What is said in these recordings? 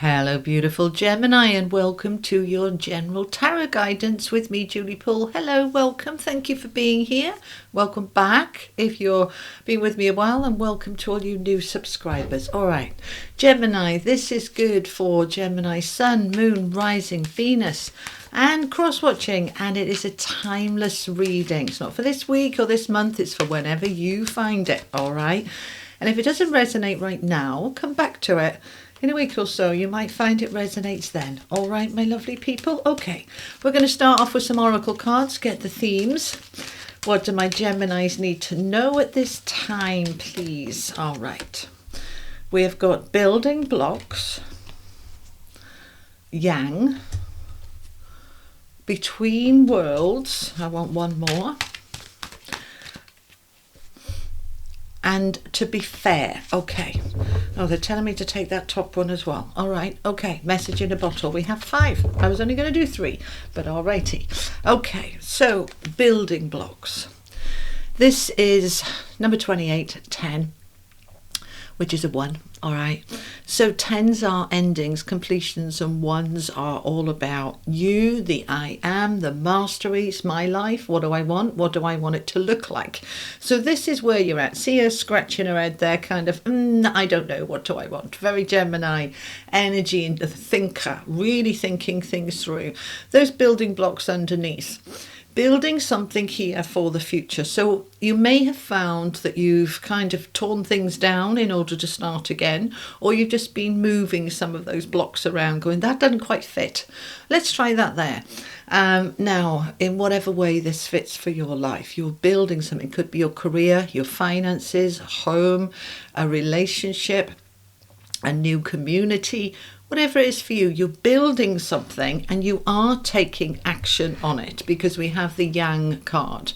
Hello, beautiful Gemini, and welcome to your general tarot guidance with me, Julie Poole. Hello, welcome. Thank you for being here. Welcome back if you've been with me a while, and welcome to all you new subscribers. All right, Gemini, this is good for Gemini Sun, Moon, Rising, Venus, and cross-watching, and it is a timeless reading. It's not for this week or this month, it's for whenever you find it, all right? And if it doesn't resonate right now, come back to it in a week or so. You might find it resonates then. All right, my lovely people. Okay, we're going to start off with some oracle cards, get the themes. What do my Geminis need to know at this time, please? All right, we have got building blocks, yang, between worlds. I want one more. And to be fair. Okay. Oh, they're telling me to take that top one as well. All right. Okay. Message in a bottle. We have 5. I was only going to do 3, but alrighty. Okay. So building blocks. This is number 28, 10, which is a 1. All right. So 10s are endings, completions, and 1s are all about you, the I am, the mastery. It's my life. What do I want? What do I want it to look like? So this is where you're at. See her scratching her head there, kind of, I don't know. What do I want? Very Gemini energy and the thinker, really thinking things through. Those building blocks underneath. Building something here for the future. So you may have found that you've kind of torn things down in order to start again, or you've just been moving some of those blocks around going, that doesn't quite fit. Let's try that there. Now, in whatever way this fits for your life, you're building something. It could be your career, your finances, home, a relationship, a new community, whatever it is for you, you're building something and you are taking action on it because we have the Yang card.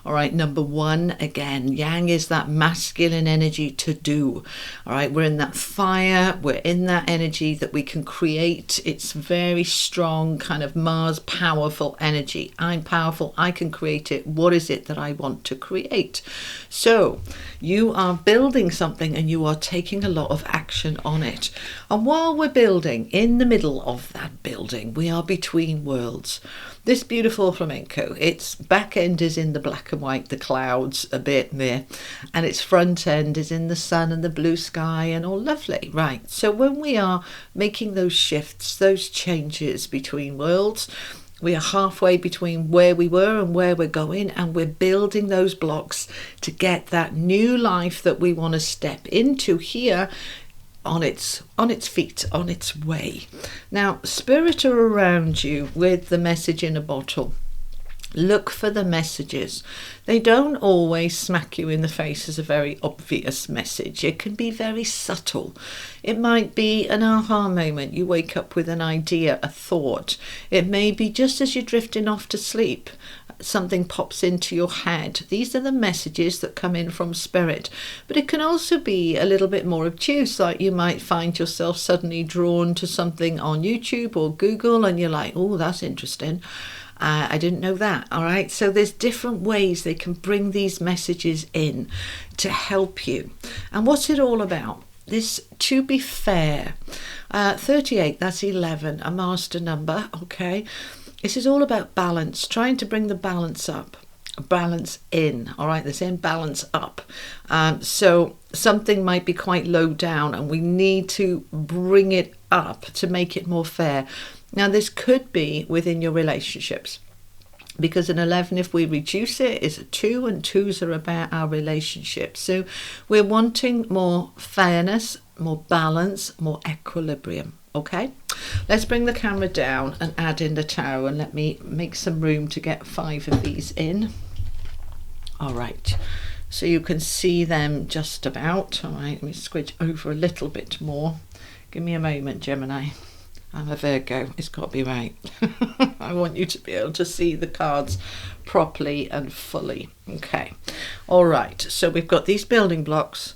All right, number 1, again, Yang is that masculine energy to do. All right, we're in that fire, we're in that energy that we can create. It's very strong, kind of Mars powerful energy. I'm powerful, I can create it. What is it that I want to create? So you are building something and you are taking a lot of action on it. And while we're building, in the middle of that building, we are between worlds. This beautiful flamenco, its back end is in the black and white, the clouds a bit there, and its front end is in the sun and the blue sky and all lovely, right? So when we are making those shifts, those changes between worlds, we are halfway between where we were and where we're going, and we're building those blocks to get that new life that we want to step into here on its feet, on its way. Now, spirit are around you with the message in a bottle. Look for the messages. They don't always smack you in the face as a very obvious message. It can be very subtle. It might be an aha moment. You wake up with an idea, a thought. It may be just as you're drifting off to sleep, something pops into your head. These are the messages that come in from spirit. But it can also be a little bit more obtuse, like you might find yourself suddenly drawn to something on YouTube or Google and you're like, oh, that's interesting. I didn't know that. All right. So there's different ways they can bring these messages in to help you. And what's it all about? This, to be fair, 38, that's 11, a master number. Okay. This is all about balance, trying to bring the balance up, balance in. All right. They're saying balance up. So something might be quite low down and we need to bring it up to make it more fair. Now, this could be within your relationships, because an 11, if we reduce it, is a 2, and 2s are about our relationships. So we're wanting more fairness, more balance, more equilibrium. Okay, let's bring the camera down and add in the tarot, and let me make some room to get 5 of these in. All right, so you can see them just about. All right, let me squidge over a little bit more. Give me a moment, Gemini. I'm a Virgo, it's got to be right. I want you to be able to see the cards properly and fully. Okay, all right, so we've got these building blocks.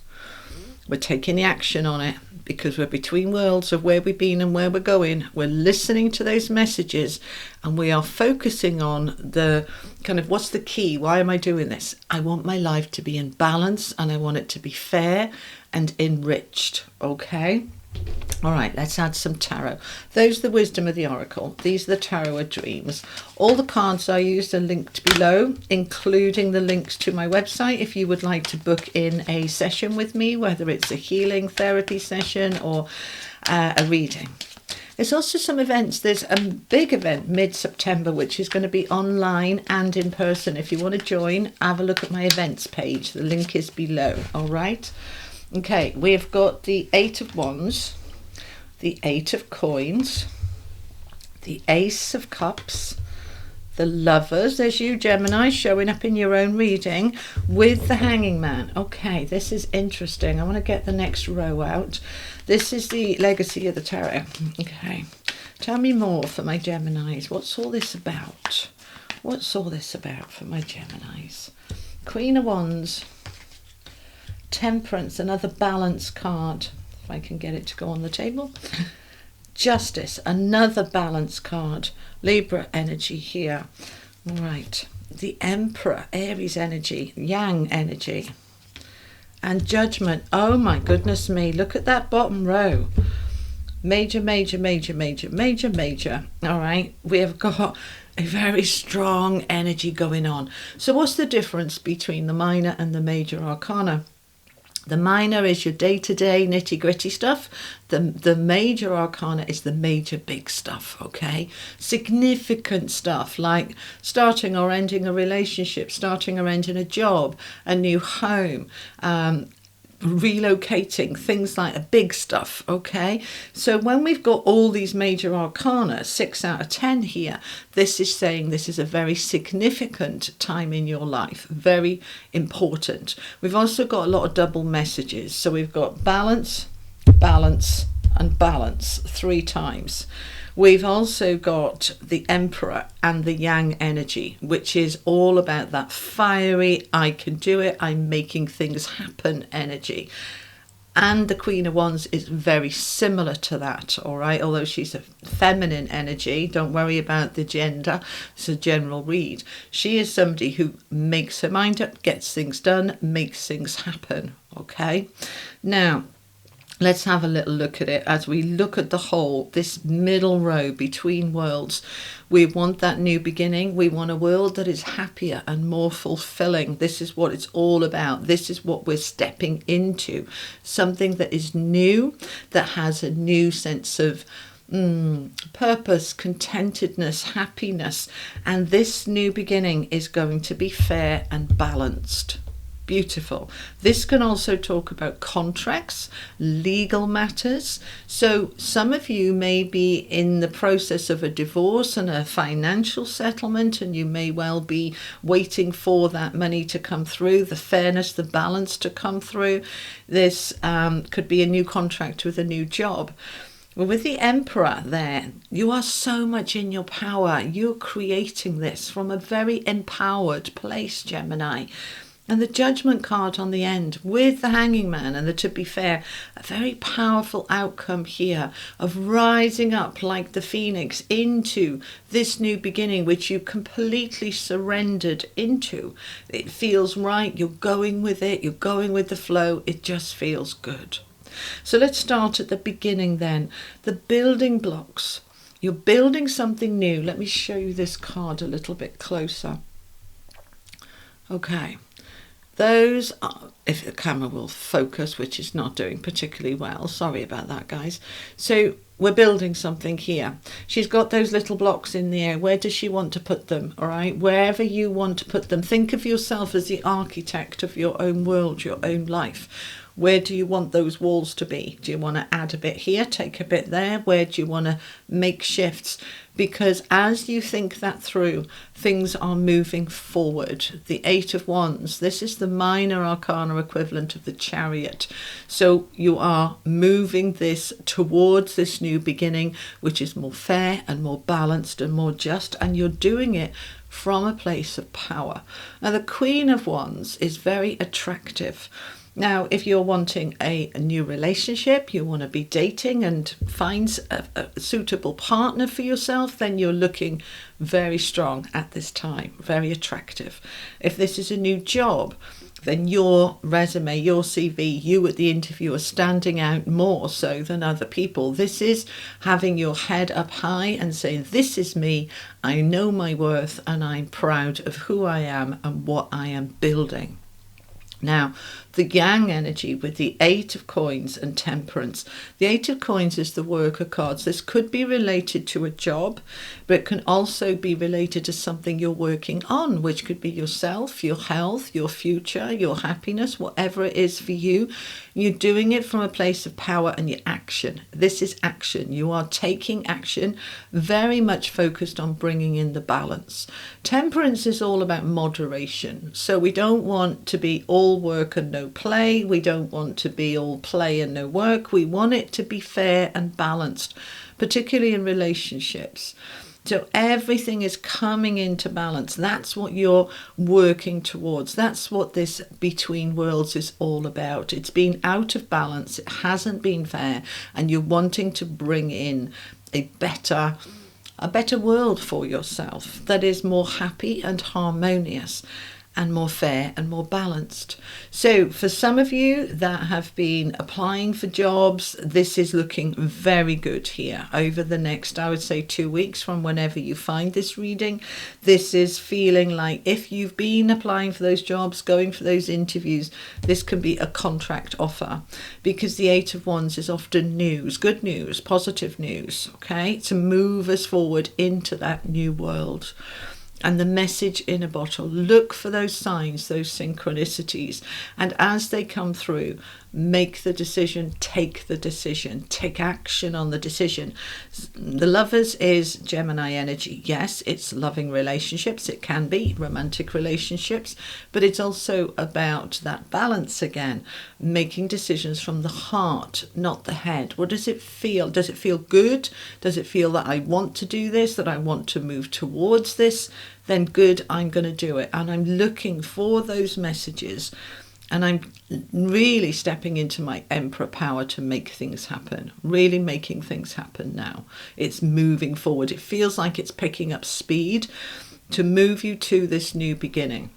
We're taking the action on it because we're between worlds of where we've been and where we're going. We're listening to those messages and we are focusing on the kind of, what's the key? Why am I doing this? I want my life to be in balance and I want it to be fair and enriched. Okay. All right, let's add some tarot. Those are the wisdom of the oracle. These are the tarot of dreams. All the cards I used are linked below, including the links to my website if you would like to book in a session with me, whether it's a healing therapy session or a reading. There's also some events. There's a big event mid-September, which is going to be online and in person. If you want to join, have a look at my events page. The link is below. All right. Okay, we've got the 8 of Wands, the 8 of Coins, the Ace of Cups, the Lovers. There's you, Gemini, showing up in your own reading with the Hanging Man. Okay, this is interesting. I want to get the next row out. This is the legacy of the tarot. Okay, tell me more for my Geminis. What's all this about? What's all this about for my Geminis? Queen of Wands, Temperance, another balance card. I can get it to go on the table. Justice, another balance card. Libra energy here. All right. The Emperor, Aries energy, Yang energy. And Judgment. Oh my goodness me. Look at that bottom row. Major, major, major, major, major, major. All right. We have got a very strong energy going on. So what's the difference between the minor and the major arcana? The minor is your day-to-day nitty-gritty stuff. The major arcana is the major big stuff, okay? Significant stuff like starting or ending a relationship, starting or ending a job, a new home, relocating, things like the big stuff, okay? So when we've got all these major arcana, 6 out of 10 here, this is saying this is a very significant time in your life, very important. We've also got a lot of double messages. So we've got balance, balance, and balance 3 times. We've also got the Emperor and the Yang energy, which is all about that fiery, I can do it, I'm making things happen energy. And the Queen of Wands is very similar to that, all right? Although she's a feminine energy, don't worry about the gender, it's a general read. She is somebody who makes her mind up, gets things done, makes things happen, okay? Now, let's have a little look at it as we look at the whole, this middle row between worlds. We want that new beginning. We want a world that is happier and more fulfilling. This is what it's all about. This is what we're stepping into. Something that is new, that has a new sense of purpose, contentedness, happiness. And this new beginning is going to be fair and balanced. Beautiful. This can also talk about contracts, legal matters. So some of you may be in the process of a divorce and a financial settlement, and you may well be waiting for that money to come through, the fairness, the balance to come through. This could be a new contract with a new job. Well, with the Emperor there, you are so much in your power. You're creating this from a very empowered place, Gemini. And the Judgment card on the end with the Hanging Man and the To Be Fair, a very powerful outcome here of rising up like the phoenix into this new beginning, which you completely surrendered into. It feels right. You're going with it. You're going with the flow. It just feels good. So let's start at the beginning then. The building blocks. You're building something new. Let me show you this card a little bit closer. Okay. Those are, if the camera will focus, which is not doing particularly well. Sorry about that, guys. So we're building something here. She's got those little blocks in the air. Where does she want to put them? All right, wherever you want to put them. Think of yourself as the architect of your own world, your own life. Where do you want those walls to be? Do you want to add a bit here, take a bit there? Where do you want to make shifts? Because as you think that through, things are moving forward. The 8 of Wands, this is the minor arcana equivalent of the Chariot. So you are moving this towards this new beginning, which is more fair and more balanced and more just. And you're doing it from a place of power. Now, the Queen of Wands is very attractive. Now, if you're wanting a new relationship, you want to be dating and find a suitable partner for yourself, then you're looking very strong at this time, very attractive. If this is a new job, then your resume, your CV, you at the interview are standing out more so than other people. This is having your head up high and saying, this is me, I know my worth, and I'm proud of who I am and what I am building. Now, the Yang energy with the Eight of Coins and Temperance. The Eight of Coins is the worker cards. This could be related to a job, but it can also be related to something you're working on, which could be yourself, your health, your future, your happiness, whatever it is for you. You're doing it from a place of power and your action. This is action. You are taking action, very much focused on bringing in the balance. Temperance is all about moderation. So we don't want to be all work and no play. We don't want to be all play and no work. We want it to be fair and balanced, particularly in relationships. So everything is coming into balance. That's what you're working towards. That's what this between worlds is all about. It's been out of balance. It hasn't been fair. And you're wanting to bring in a better world for yourself that is more happy and harmonious and more fair and more balanced. So for some of you that have been applying for jobs, this is looking very good here over the next, I would say, 2 weeks from whenever you find this reading. This is feeling like if you've been applying for those jobs, going for those interviews, this can be a contract offer, because the Eight of Wands is often news, good news, positive news, okay, to move us forward into that new world. And the message in a bottle, look for those signs, those synchronicities, and as they come through, make the decision, take action on the decision. The Lovers is Gemini energy. Yes, it's loving relationships. It can be romantic relationships, but it's also about that balance again, making decisions from the heart, not the head. What does it feel? Does it feel good? Does it feel that I want to do this, that I want to move towards this? Then good, I'm going to do it. And I'm looking for those messages. And I'm really stepping into my Emperor power to make things happen, really making things happen now. It's moving forward. It feels like it's picking up speed to move you to this new beginning,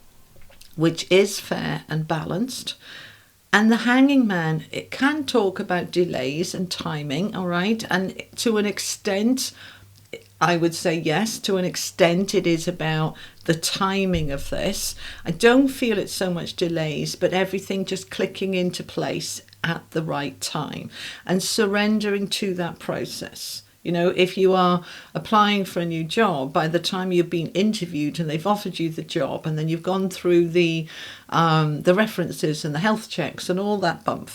which is fair and balanced. And the Hanging Man, it can talk about delays and timing, all right? And to an extent, I would say yes, to an extent it is about the timing of this. I don't feel it's so much delays, but everything just clicking into place at the right time and surrendering to that process. You know, if you are applying for a new job, by the time you've been interviewed and they've offered you the job, and then you've gone through the references and the health checks and all that bump,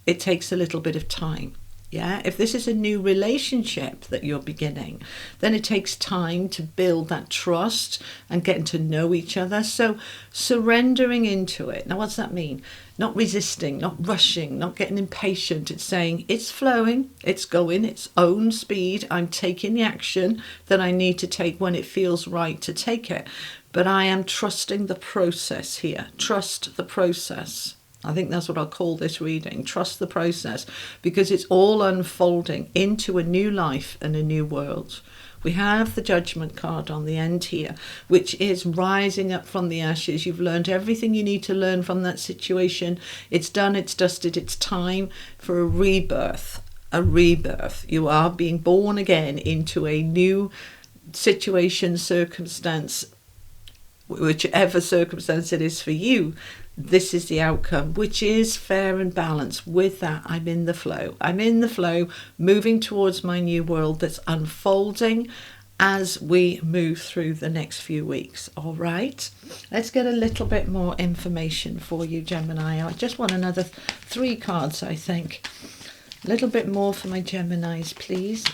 it takes a little bit of time. Yeah, if this is a new relationship that you're beginning, then it takes time to build that trust and getting to know each other. So surrendering into it. Now, what's that mean? Not resisting, not rushing, not getting impatient. It's saying it's flowing, it's going its own speed. I'm taking the action that I need to take when it feels right to take it. But I am trusting the process here. Trust the process. I think that's what I'll call this reading. Trust the process, because it's all unfolding into a new life and a new world. We have the Judgment card on the end here, which is rising up from the ashes. You've learned everything you need to learn from that situation. It's done, it's dusted, it's time for a rebirth. A rebirth. You are being born again into a new situation, circumstance, whichever circumstance it is for you. This is the outcome, which is fair and balanced. With that, I'm in the flow. I'm in the flow, moving towards my new world that's unfolding as we move through the next few weeks. All right, let's get a little bit more information for you, Gemini. I just want another 3 cards, I think. A little bit more for my Geminis, please.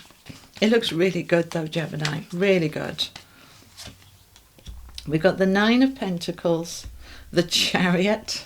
It looks really good though, Gemini, really good. We've got the 9 of Pentacles, the Chariot,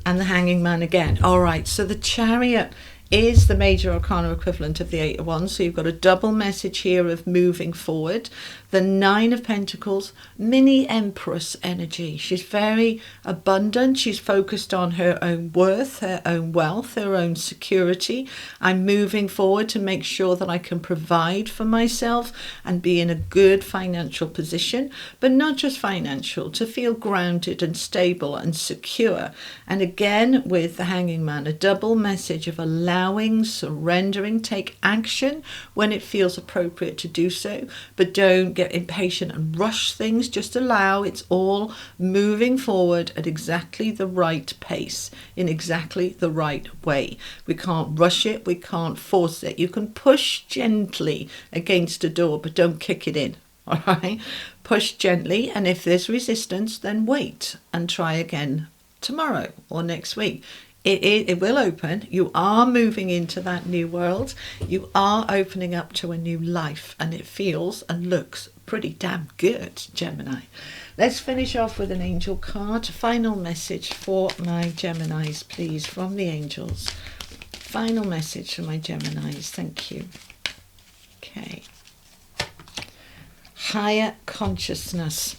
and the Hanging Man again. All right, so the Chariot is the major arcana equivalent of the Eight of Wands. So you've got a double message here of moving forward. The Nine of Pentacles, mini Empress energy. She's very abundant. She's focused on her own worth, her own wealth, her own security. I'm moving forward to make sure that I can provide for myself and be in a good financial position, but not just financial, to feel grounded and stable and secure. And again, with the Hanging Man, a double message of allowing, surrendering, take action when it feels appropriate to do so, but don't get impatient and rush things. Just allow. It's all moving forward at exactly the right pace, in exactly the right way. We can't rush it, we can't force it. You can push gently against a door, but don't kick it in. All right, push gently, and if there's resistance, then wait and try again tomorrow or next week. It will open. You are moving into that new world. You are opening up to a new life, and it feels and looks pretty damn good, Gemini. Let's finish off with an angel card. Final message for my Geminis, please, from the angels. Final message for my Geminis. Thank you. Okay. Higher consciousness.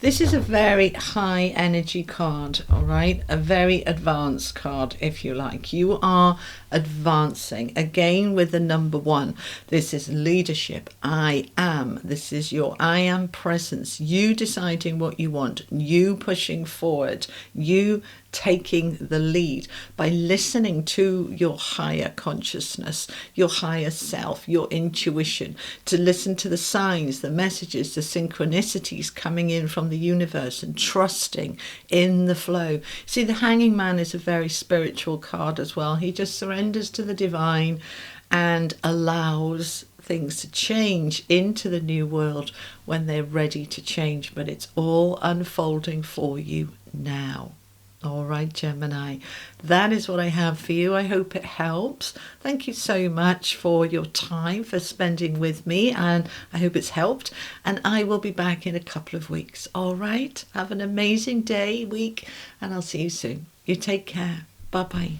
This is a very high energy card, all right? A very advanced card, if you like. You are advancing. Again, with the number 1. This is leadership. I am. This is your I am presence. You deciding what you want. You pushing forward. You taking the lead by listening to your higher consciousness, your higher self, your intuition, to listen to the signs, the messages, the synchronicities coming in from the universe, and trusting in the flow. See, the Hanging Man is a very spiritual card as well. He just surrenders to the divine and allows things to change into the new world when they're ready to change, but it's all unfolding for you now. All right, Gemini, that is what I have for you. I hope it helps. Thank you so much for your time, for spending with me, and I hope it's helped. And I will be back in a couple of weeks. All right, have an amazing day, week, and I'll see you soon. You take care. Bye-bye.